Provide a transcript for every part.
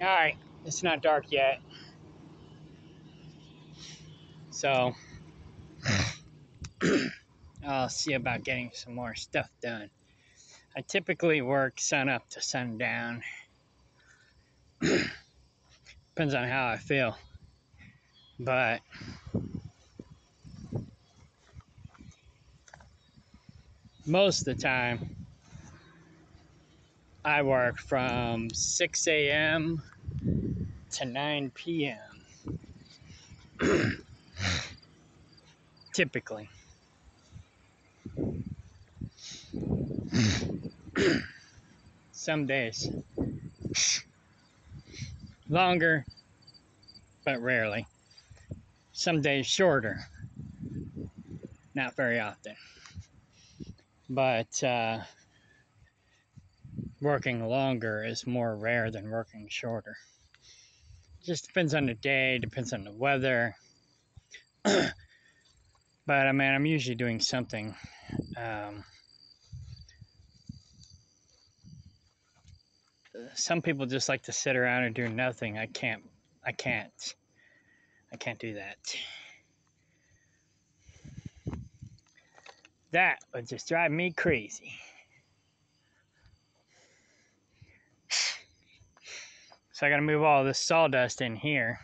Alright, it's not dark yet. So, I'll see about getting some more stuff done. I typically work sun up to sundown. Depends on how I feel. But most of the time, I work from 6 a.m. to 9 p.m. Typically. Some days longer, but rarely. Some days shorter, not very often. But working longer is more rare than working shorter. Just depends on the day, depends on the weather. But I mean, I'm usually doing something. Some people just like to sit around and do nothing. I can't do that. That would just drive me crazy. So I gotta move all this sawdust in here.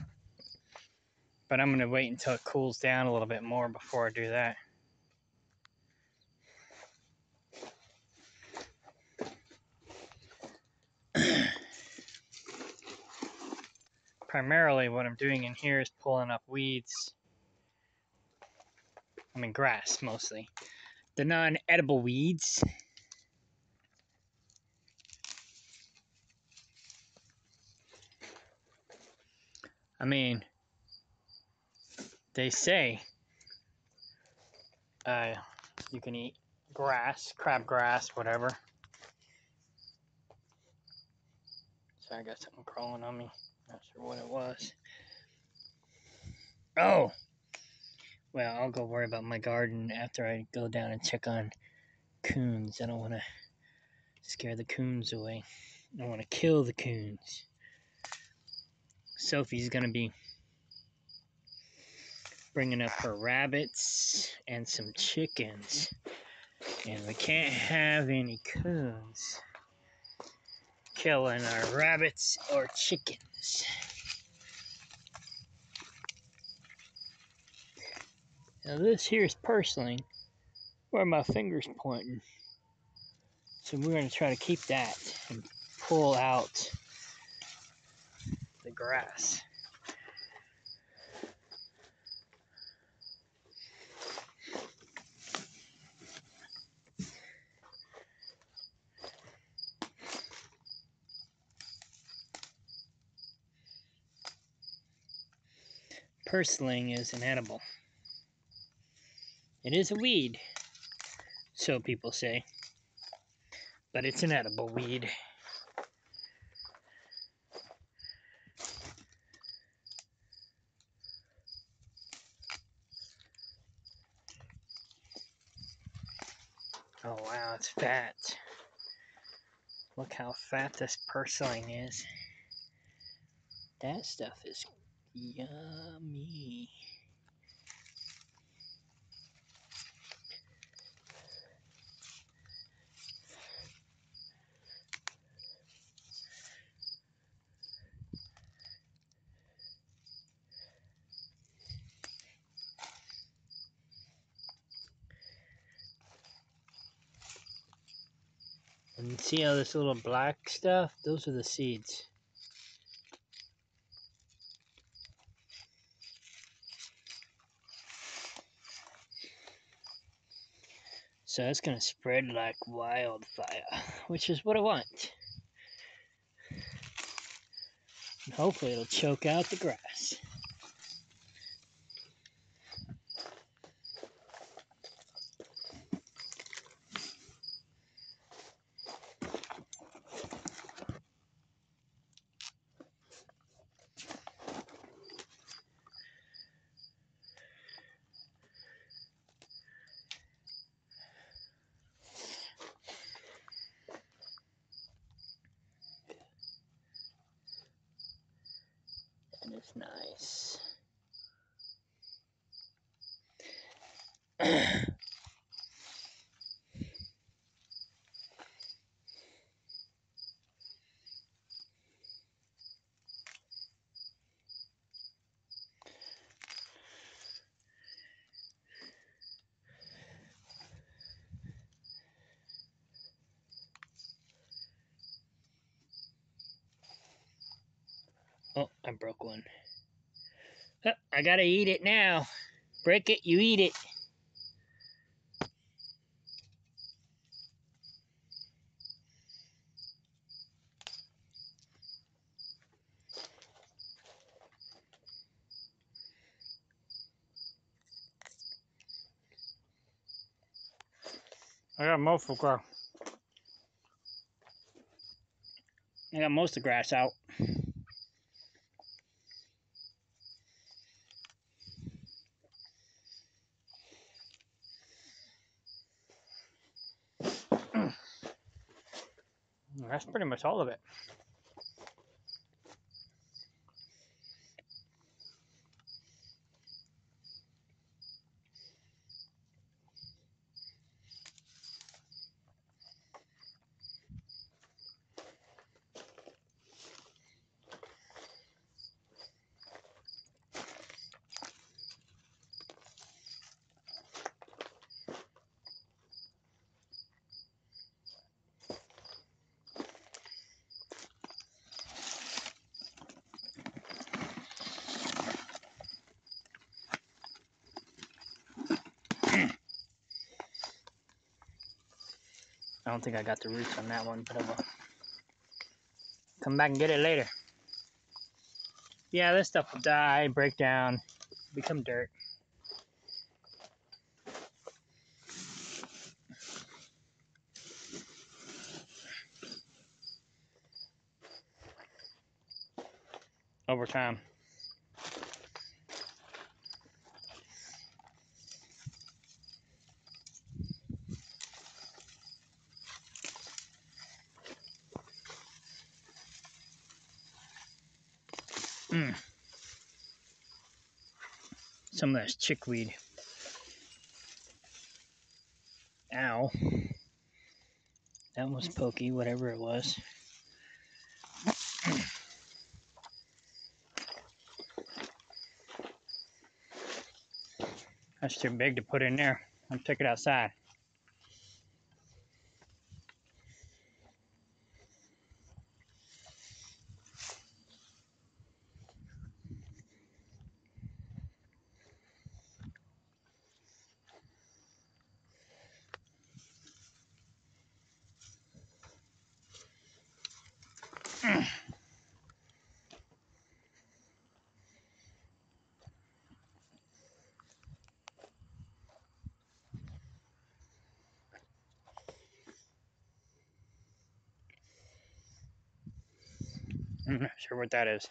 But I'm gonna wait until it cools down a little bit more before I do that. Primarily what I'm doing in here is pulling up weeds. I mean grass mostly. The non-edible weeds. I mean, they say you can eat grass, crabgrass, whatever. So I got something crawling on me. Not sure what it was. Oh! Well, I'll go worry about my garden after I go down and check on coons. I don't want to scare the coons away. I want to kill the coons. Sophie's going to be bringing up her rabbits and some chickens. And we can't have any coons killing our rabbits or chickens. Now this here is purslane, where my finger's pointing. So we're going to try to keep that and pull out the grass. Purslane is an edible. It is a weed, so people say, but it's an edible weed. Oh wow, it's fat. Look how fat this purslane is. That stuff is yummy. And see how this little black stuff? Those are the seeds. So that's going to spread like wildfire, which is what I want. And hopefully it'll choke out the grass. is nice. Oh, I broke one. Oh, I gotta eat it now. Break it, you eat it. I got most of the grass. I got most of the grass out. That's pretty much all of it. I don't think I got the roots on that one, but I will come back and get it later. Yeah, this stuff will die, break down, become dirt. Over time. Some of that's chickweed. Ow. That was pokey, whatever it was. That's too big to put in there. I'll take it outside. I'm not sure what that is.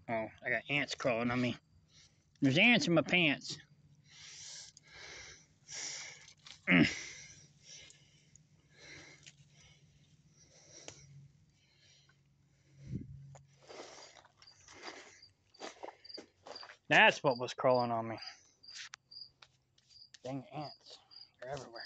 Oh, I got ants crawling on me. There's ants in my pants. That's what was crawling on me. Dang ants. They're everywhere.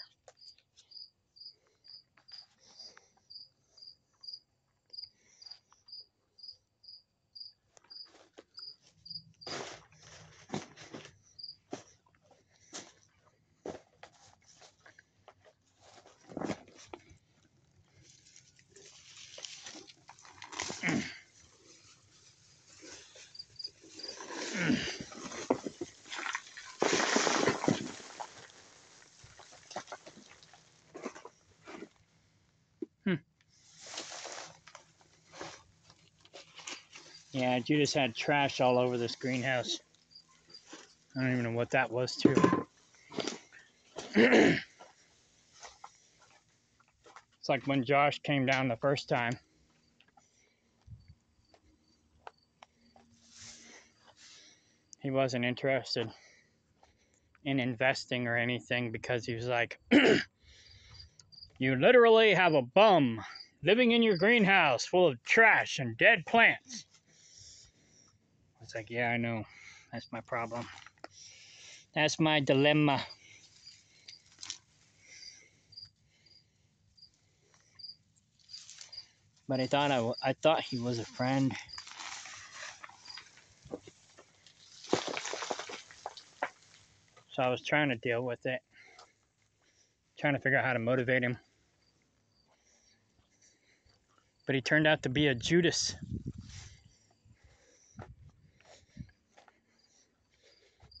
Yeah, Judas had trash all over this greenhouse. I don't even know what that was, too. It's like when Josh came down the first time. He wasn't interested in investing or anything because he was like, you literally have a bum living in your greenhouse full of trash and dead plants. I was like, yeah, I know. That's my problem. That's my dilemma. But I thought he was a friend. So I was trying to deal with it. Trying to figure out how to motivate him. But he turned out to be a Judas.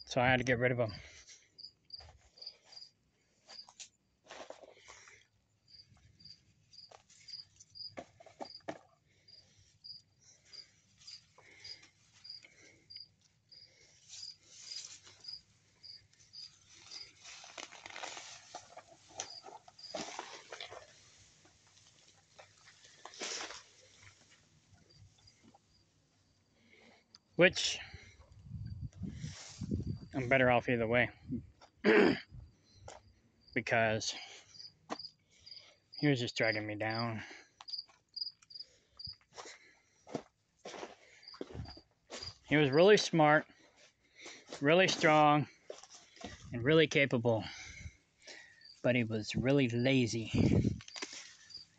So I had to get rid of him. Which, I'm better off either way. Because he was just dragging me down. He was really smart, really strong, and really capable. But he was really lazy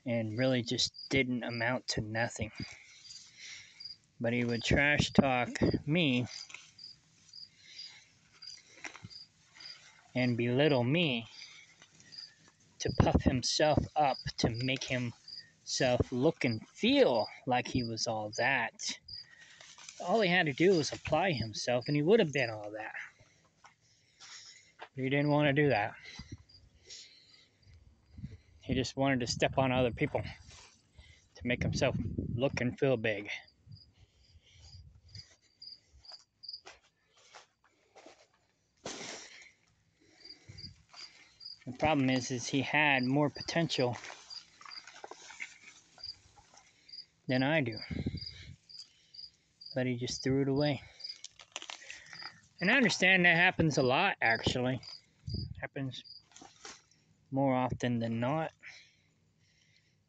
and really just didn't amount to nothing. But he would trash talk me and belittle me to puff himself up, to make himself look and feel like he was all that. All he had to do was apply himself and he would have been all that. But he didn't want to do that. He just wanted to step on other people to make himself look and feel big. The problem is he had more potential than I do. But he just threw it away. And I understand that happens a lot, actually. Happens more often than not.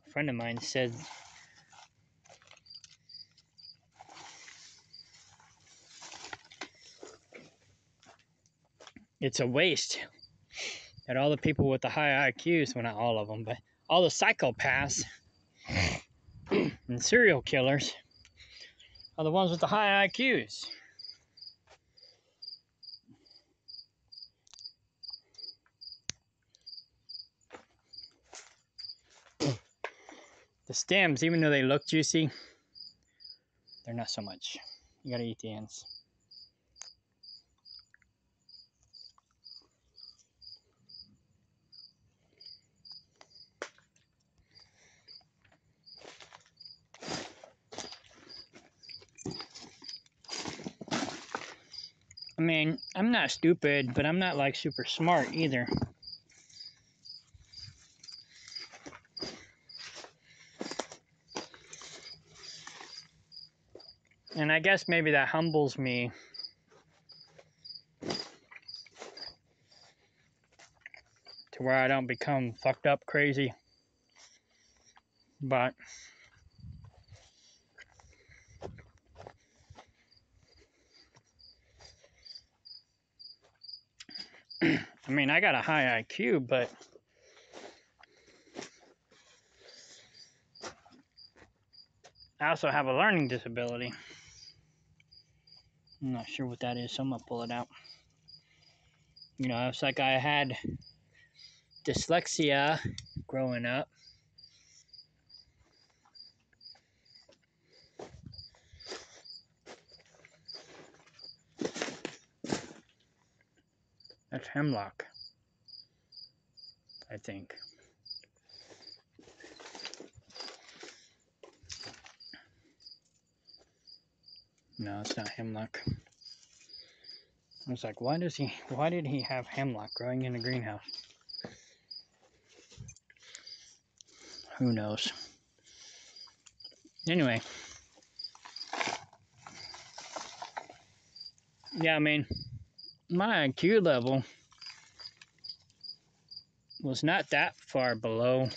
A friend of mine said it's a waste that all the people with the high IQs, well, not all of them, but all the psychopaths and serial killers are the ones with the high IQs. The stems, even though they look juicy, they're not so much. You gotta eat the ends. I mean, I'm not stupid, but I'm not like super smart either. And I guess maybe that humbles me to where I don't become fucked up crazy. But I mean, I got a high IQ, but I also have a learning disability. I'm not sure what that is, so I'm gonna pull it out. You know, it's like I had dyslexia growing up. That's hemlock, I think. No, it's not hemlock. I was like, why did he have hemlock growing in a greenhouse? Who knows? Anyway. Yeah, I mean, my IQ level was not that far below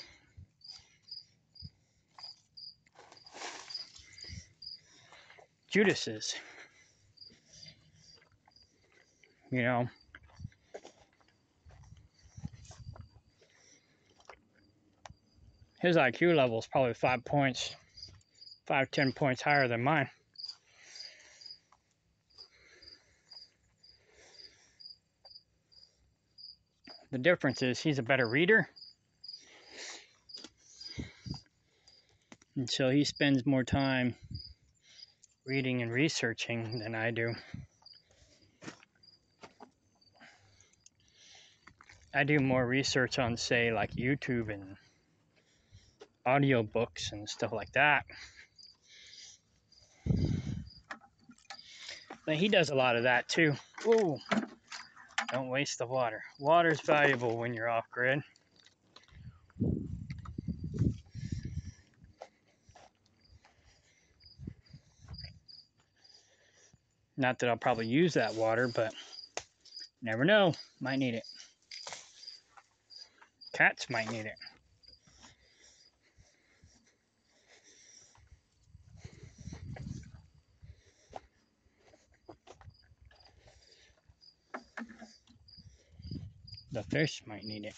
Judas's. You know, his IQ level is probably 5 points, 10 points higher than mine. The difference is he's a better reader, and so he spends more time reading and researching than I do. I do more research on, say, like YouTube and audiobooks and stuff like that. But he does a lot of that too. Whoa, don't waste the water. Water's valuable when you're off grid. Not that I'll probably use that water, but never know. Might need it. Cats might need it. The fish might need it.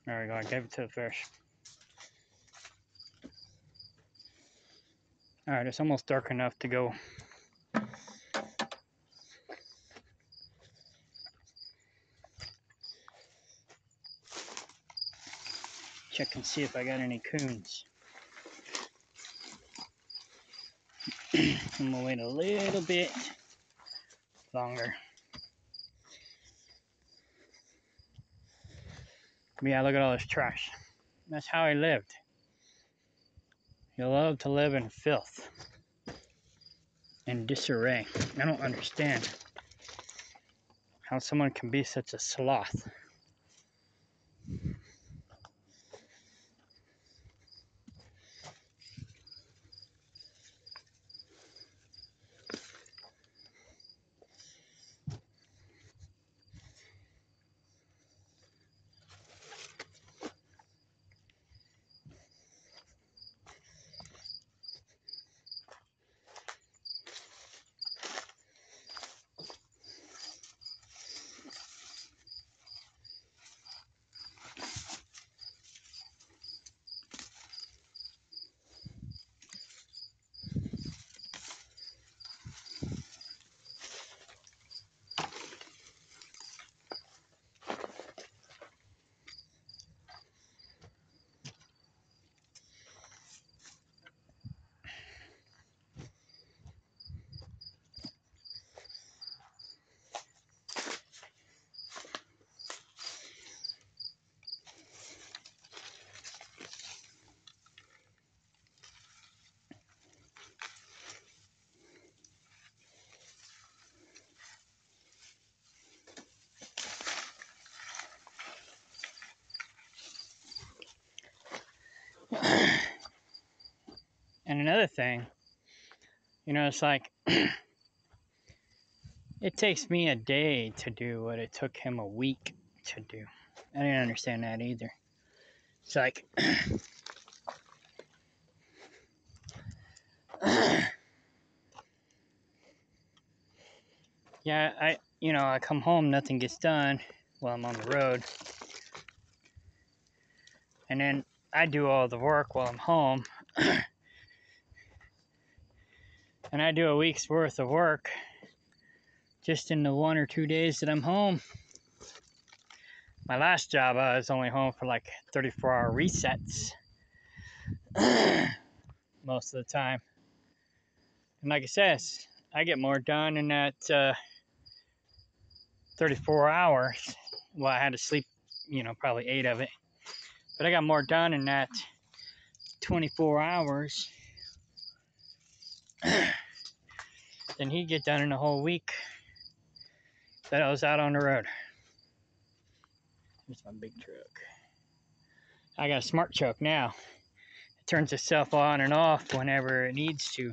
There we go, I gave it to the fish. Alright, it's almost dark enough to go. Check and see if I got any coons. I'm gonna wait a little bit longer. But yeah, look at all this trash. That's how I lived. You love to live in filth and disarray. I don't understand how someone can be such a sloth. And another thing, you know, it's like it takes me a day to do what it took him a week to do. I didn't understand that either. It's like yeah, I come home, nothing gets done while I'm on the road. And then I do all the work while I'm home. And I do a week's worth of work just in the 1 or 2 days that I'm home. My last job, I was only home for like 34-hour resets most of the time. And like I said, I get more done in that 34 hours Well, I had to sleep, probably 8 of it. But I got more done in that 24 hours than he'd get done in a whole week that I was out on the road. Here's my big truck. I got a smart truck now. It turns itself on and off whenever it needs to.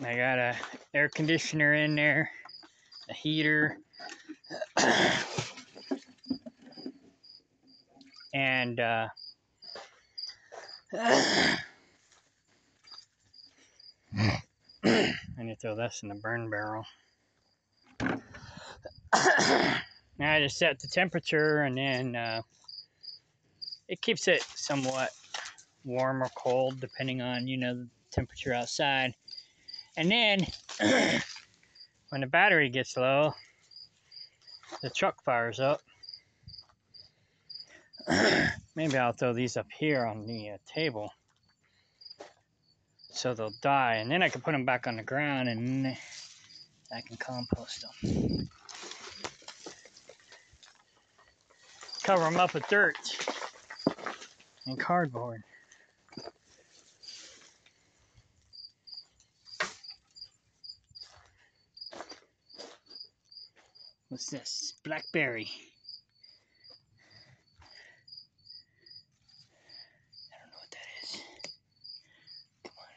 I got a air conditioner in there, a heater, and I need to throw this in the burn barrel. Now I just set the temperature, and then it keeps it somewhat warm or cold depending on the temperature outside. And then when the battery gets low, the truck fires up. Maybe I'll throw these up here on the table so they'll die, and then I can put them back on the ground and I can compost them. Cover them up with dirt and cardboard. What's this? Blackberry. I don't know what that is. Come on.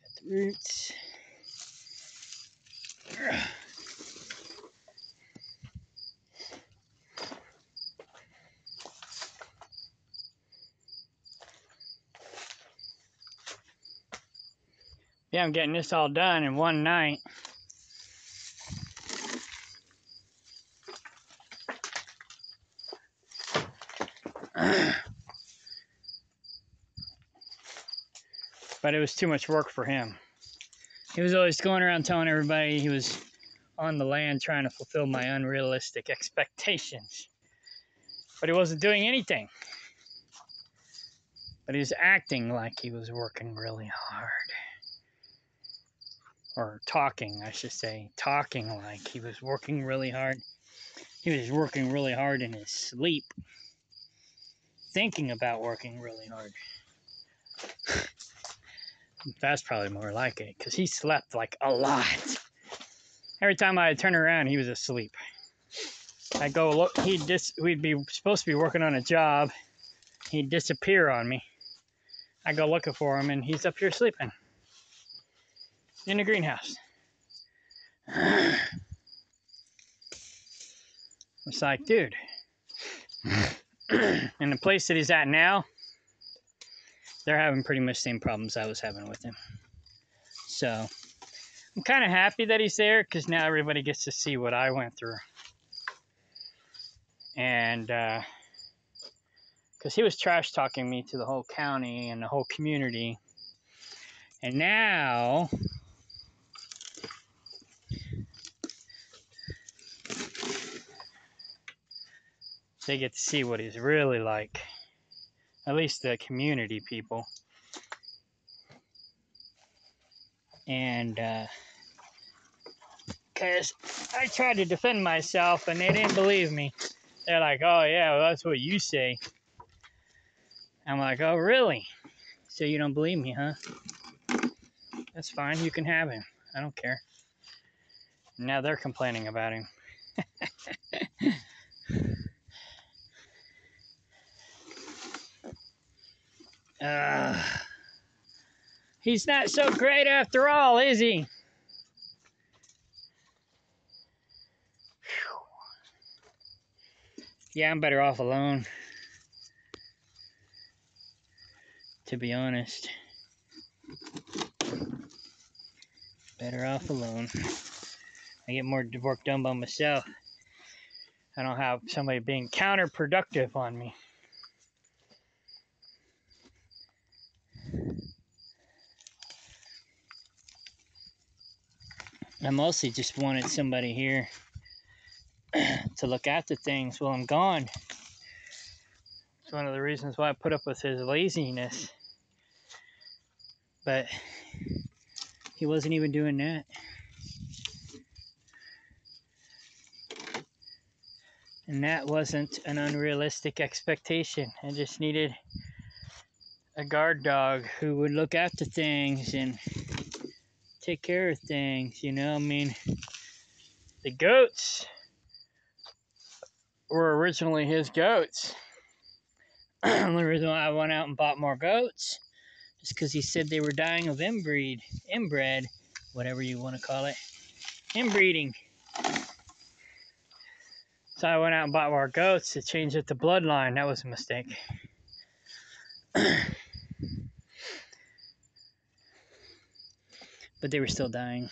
Got the roots. Yeah, I'm getting this all done in one night. But it was too much work for him. He was always going around telling everybody he was on the land trying to fulfill my unrealistic expectations. But he wasn't doing anything. But he was acting like he was working really hard. Or talking, I should say. Talking like he was working really hard. He was working really hard in his sleep. Thinking about working really hard. That's probably more like it, because he slept like a lot. Every time I'd turn around, he was asleep. I'd go look, we'd be supposed to be working on a job. He'd disappear on me. I'd go looking for him, and he's up here sleeping in the greenhouse. It's like, dude. And the place that he's at now, they're having pretty much the same problems I was having with him. So I'm kind of happy that he's there, because now everybody gets to see what I went through. And because he was trash talking me to the whole county and the whole community. And now they get to see what he's really like. At least the community people. And because I tried to defend myself and they didn't believe me. They're like, oh yeah, well, that's what you say. I'm like, oh really? So you don't believe me, huh? That's fine, you can have him. I don't care. Now they're complaining about him. He's not so great after all, is he? Yeah, I'm better off alone, to be honest. Better off alone. I get more work done by myself. I don't have somebody being counterproductive on me. I mostly just wanted somebody here to look after things while I'm gone. It's one of the reasons why I put up with his laziness. But he wasn't even doing that. And that wasn't an unrealistic expectation. I just needed a guard dog who would look after things and take care of things, you know? I mean, the goats were originally his goats. The only reason why I went out and bought more goats is because he said they were dying of inbred, whatever you want to call it, inbreeding. So I went out and bought more goats to change it to bloodline. That was a mistake. But they were still dying.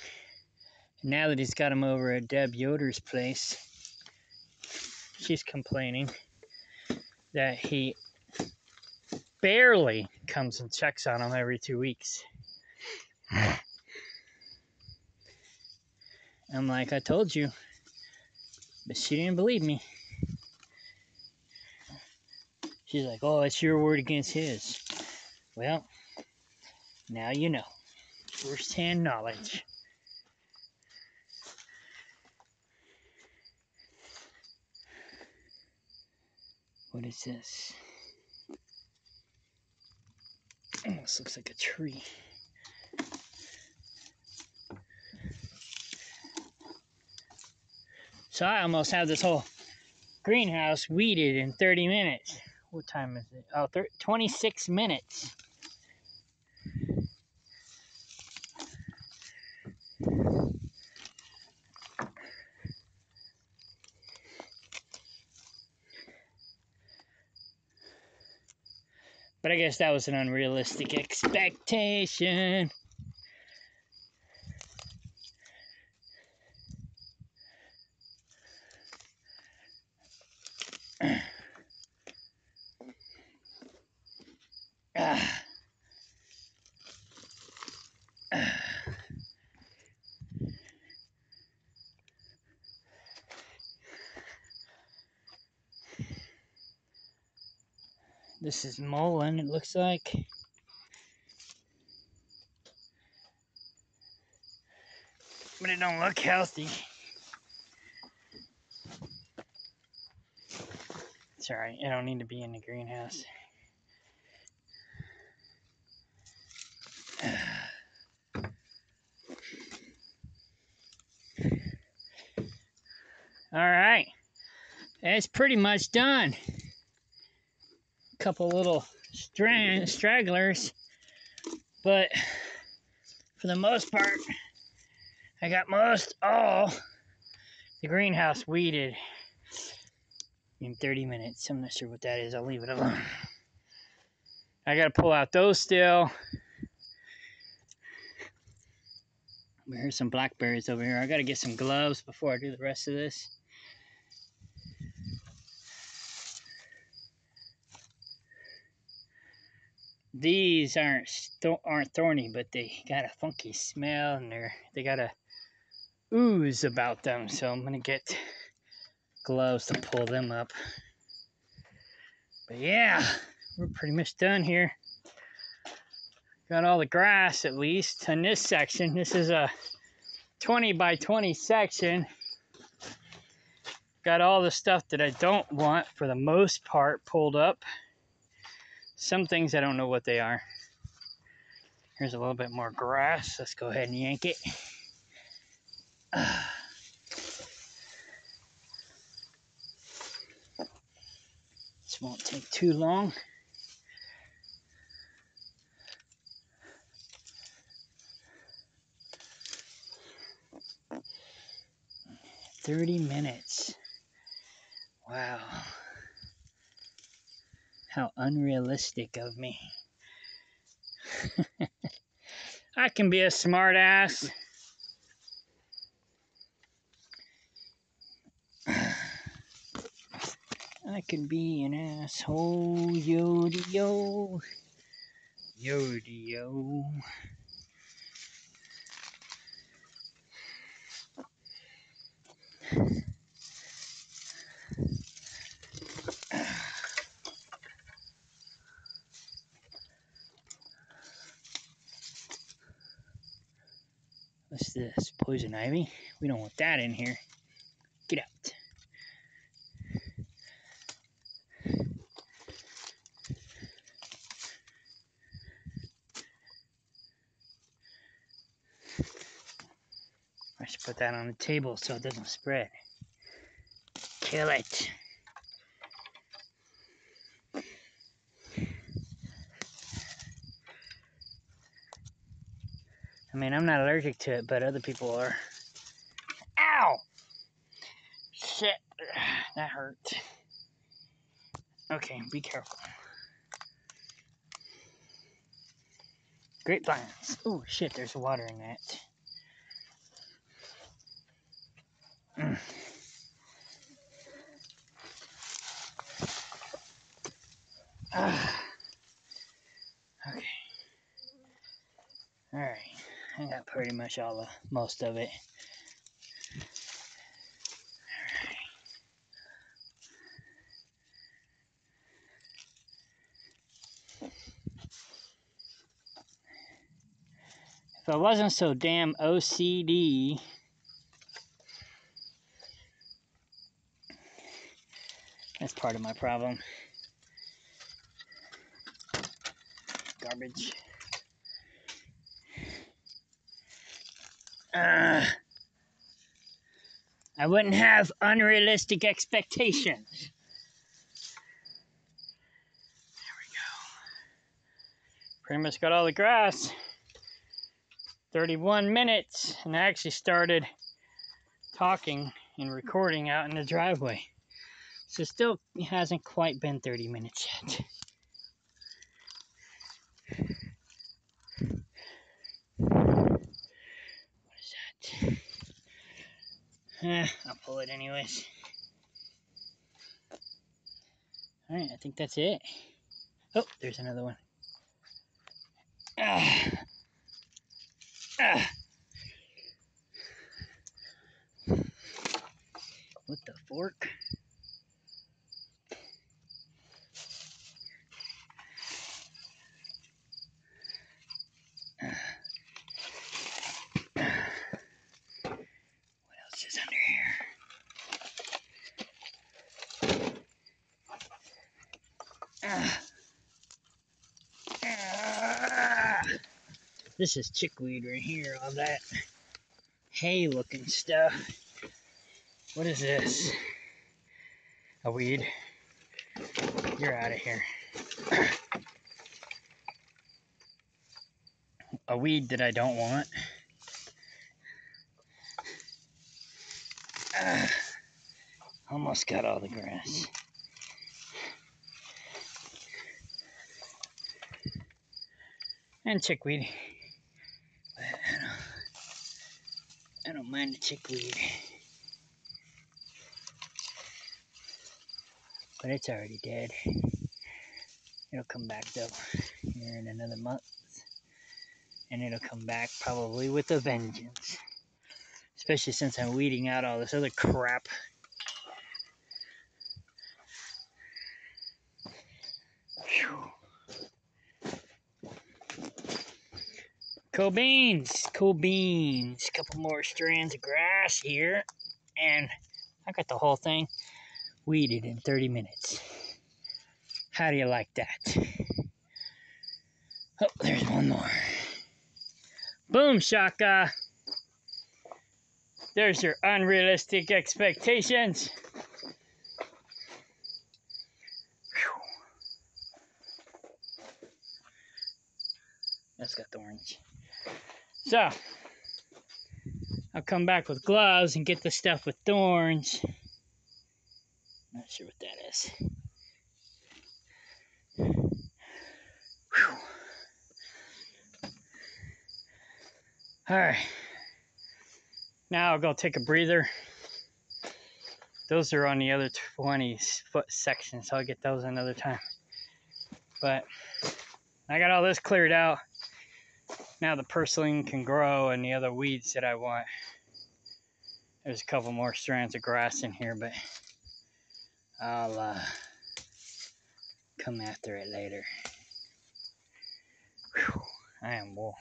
And now that he's got them over at Deb Yoder's place, she's complaining that he barely comes and checks on them every 2 weeks. I'm like, I told you. But she didn't believe me. She's like, oh, it's your word against his. Well, now you know. First-hand knowledge. What is this? Almost looks like a tree. So I almost have this whole greenhouse weeded in 30 minutes. What time is it? Oh, 26 minutes. But I guess that was an unrealistic expectation. This is mullein, it looks like. But it don't look healthy. It's alright, I don't need to be in the greenhouse. Alright, it's pretty much done. Couple little stragglers, but for the most part, I got most all the greenhouse weeded in 30 minutes. I'm not sure what that is. I'll leave it alone. I got to pull out those still. Here's some blackberries over here. I got to get some gloves before I do the rest of this. These aren't thorny, but they got a funky smell, and they got a ooze about them. So I'm gonna get gloves to pull them up. But yeah, we're pretty much done here. Got all the grass at least in this section. This is a 20 by 20 section. Got all the stuff that I don't want for the most part pulled up. Some things I don't know what they are. Here's a little bit more grass. Let's go ahead and yank it. This won't take too long. "30 minutes. Wow. How unrealistic of me. I can be a smart ass. I can be an asshole. Yo-de-yo. Yo-de-yo. What's this? Poison ivy? We don't want that in here. Get out. I should put that on the table so it doesn't spread. Kill it. I mean, I'm not allergic to it, but other people are. Ow! Shit. That hurt. Okay, be careful. Grapevines. Oh, shit, there's water in that. Okay. Alright. I got pretty much most of it. If I wasn't so damn OCD, that's part of my problem. Garbage. I wouldn't have unrealistic expectations. There we go. Pretty much got all the grass. 31 minutes, and I actually started talking and recording out in the driveway. So it still hasn't quite been 30 minutes yet. What is that? I'll pull it anyways. Alright, I think that's it. Oh, there's another one. What the fork? What else is under here? This is chickweed right here, all that hay looking stuff. What is this? A weed? You're out of here. A weed that I don't want. Almost got all the grass. And chickweed. But I don't mind the chickweed. But it's already dead. It'll come back though here in another month. And it'll come back probably with a vengeance. Especially since I'm weeding out all this other crap. Whew. Cool beans. Cool beans. Couple more strands of grass here. And I got the whole thing weeded in 30 minutes. How do you like that? Oh, there's one more. Boom shaka. There's your unrealistic expectations. Whew. That's got thorns. So, I'll come back with gloves and get the stuff with thorns. Not sure what that is. Whew. Alright. Now I'll go take a breather. Those are on the other 20-foot section, so I'll get those another time. But I got all this cleared out. Now the purslane can grow and the other weeds that I want. There's a couple more strands of grass in here, but I'll come after it later. Whew, I am wool.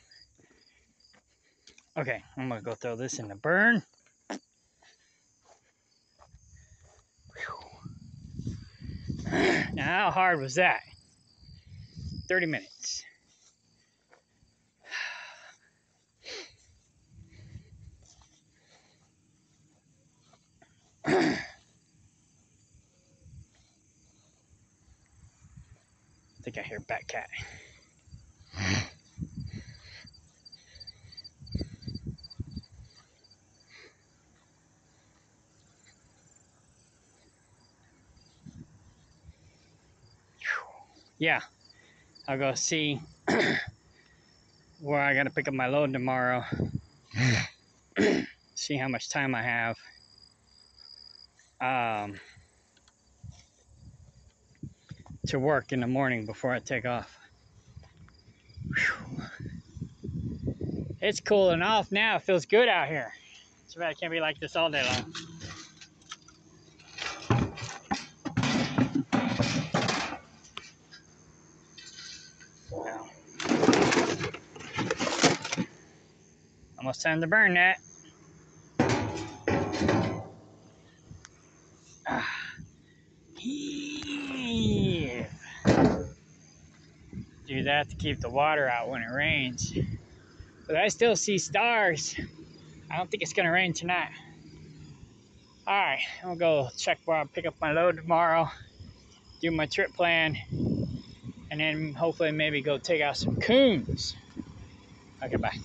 Okay, I'm gonna go throw this in the burn. Now, how hard was that? 30 minutes. I think I hear Bat Cat. Yeah, I'll go see where I gotta pick up my load tomorrow. See how much time I have. To work in the morning before I take off. Whew. It's cooling off now. It feels good out here. Too bad it can't be like this all day long. Well, almost time to burn that. Heave. Do that to keep the water out when it rains. But I still see stars. I don't think it's gonna rain tonight. Alright, I'll go check where I'll pick up my load tomorrow, do my trip plan, and then hopefully maybe go take out some coons. Okay, bye.